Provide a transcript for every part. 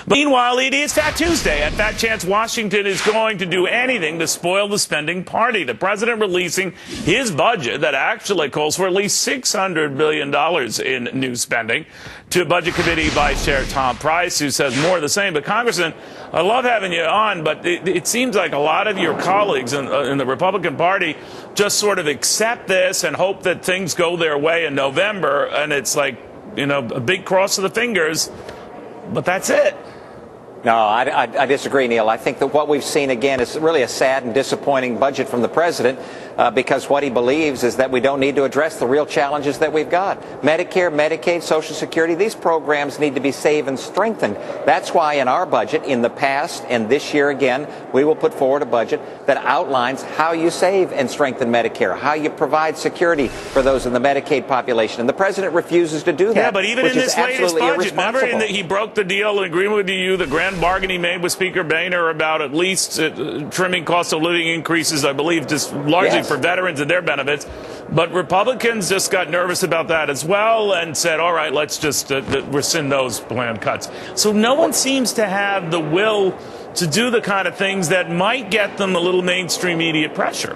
Meanwhile, it is Fat Tuesday, and Fat Chance Washington is going to do anything to spoil the spending party. The president releasing his budget that actually calls for at least $600 billion in new spending to Budget Committee Vice Chair Tom Price, who says more of the same. But, Congressman, I love having you on, but it seems like a lot of your colleagues in the Republican Party just sort of accept this and hope that things go their way in November, and it's like, you know, a big cross of the fingers, but that's it. No, I disagree, Neil. I think that what we've seen, again, is really a sad and disappointing budget from the president because what he believes is that we don't need to address the real challenges that we've got. Medicare, Medicaid, Social Security, these programs need to be saved and strengthened. That's why in our budget, in the past and this year again, we will put forward a budget that outlines how you save and strengthen Medicare, how you provide security for those in the Medicaid population. And the president refuses to do that. Yeah, but even in this latest budget, remember he broke the deal in agreement with you, the grand bargain he made with Speaker Boehner about at least trimming cost of living increases, I believe, just largely for veterans and their benefits. But Republicans just got nervous about that as well and said, all right, let's just rescind those planned cuts. So no one seems to have the will to do the kind of things that might get them a little mainstream media pressure.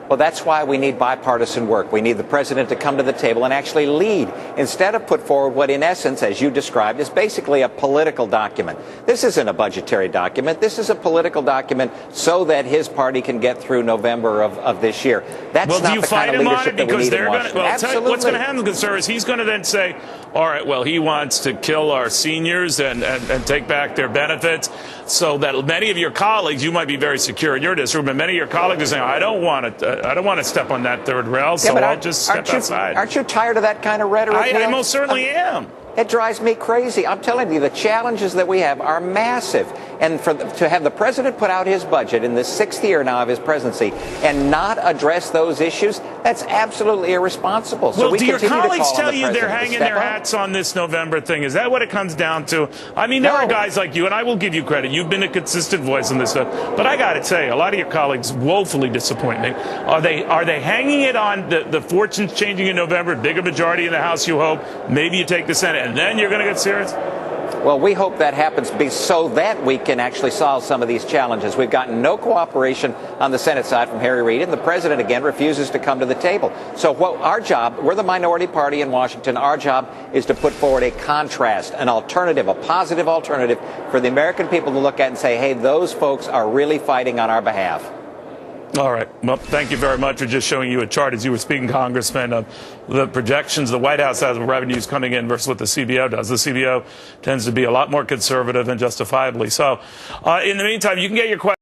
Well, that's why we need bipartisan work. We need the president to come to the table and actually lead instead of put forward what, in essence, as you described, is basically a political document. This isn't a budgetary document. This is a political document so that his party can get through November of this year. That's not the kind of leadership that we need in Washington. Well, what's going to happen, conservatives? He's going to then say, all right, well, he wants to kill our seniors and take back their benefits so that many of your colleagues, you might be very secure in your district, but many of your colleagues are saying, I don't want to step on that third rail, so I'll just step outside. Aren't you tired of that kind of rhetoric? I most certainly am. It drives me crazy. I'm telling you, the challenges that we have are massive. And to have the president put out his budget in the 6th year now of his presidency and not address those issues, that's absolutely irresponsible. So well, do your colleagues tell you they're hanging their hats on this November thing? Is that what it comes down to? I mean, there are guys like you, and I will give you credit. You've been a consistent voice on this stuff. But I got to tell you, a lot of your colleagues woefully disappoint me. Are they hanging it on the fortunes changing in November, bigger majority in the House, you hope, maybe you take the Senate, and then you're going to get serious? Well, we hope that happens so that we can actually solve some of these challenges. We've gotten no cooperation on the Senate side from Harry Reid, and the president, again, refuses to come to the table. So our job, we're the minority party in Washington. Our job is to put forward a contrast, an alternative, a positive alternative for the American people to look at and say, hey, those folks are really fighting on our behalf. All right. Well, thank you very much for just showing you a chart as you were speaking, Congressman, of the projections the White House has of revenues coming in versus what the CBO does. The CBO tends to be a lot more conservative and justifiably so. In the meantime, you can get your questions.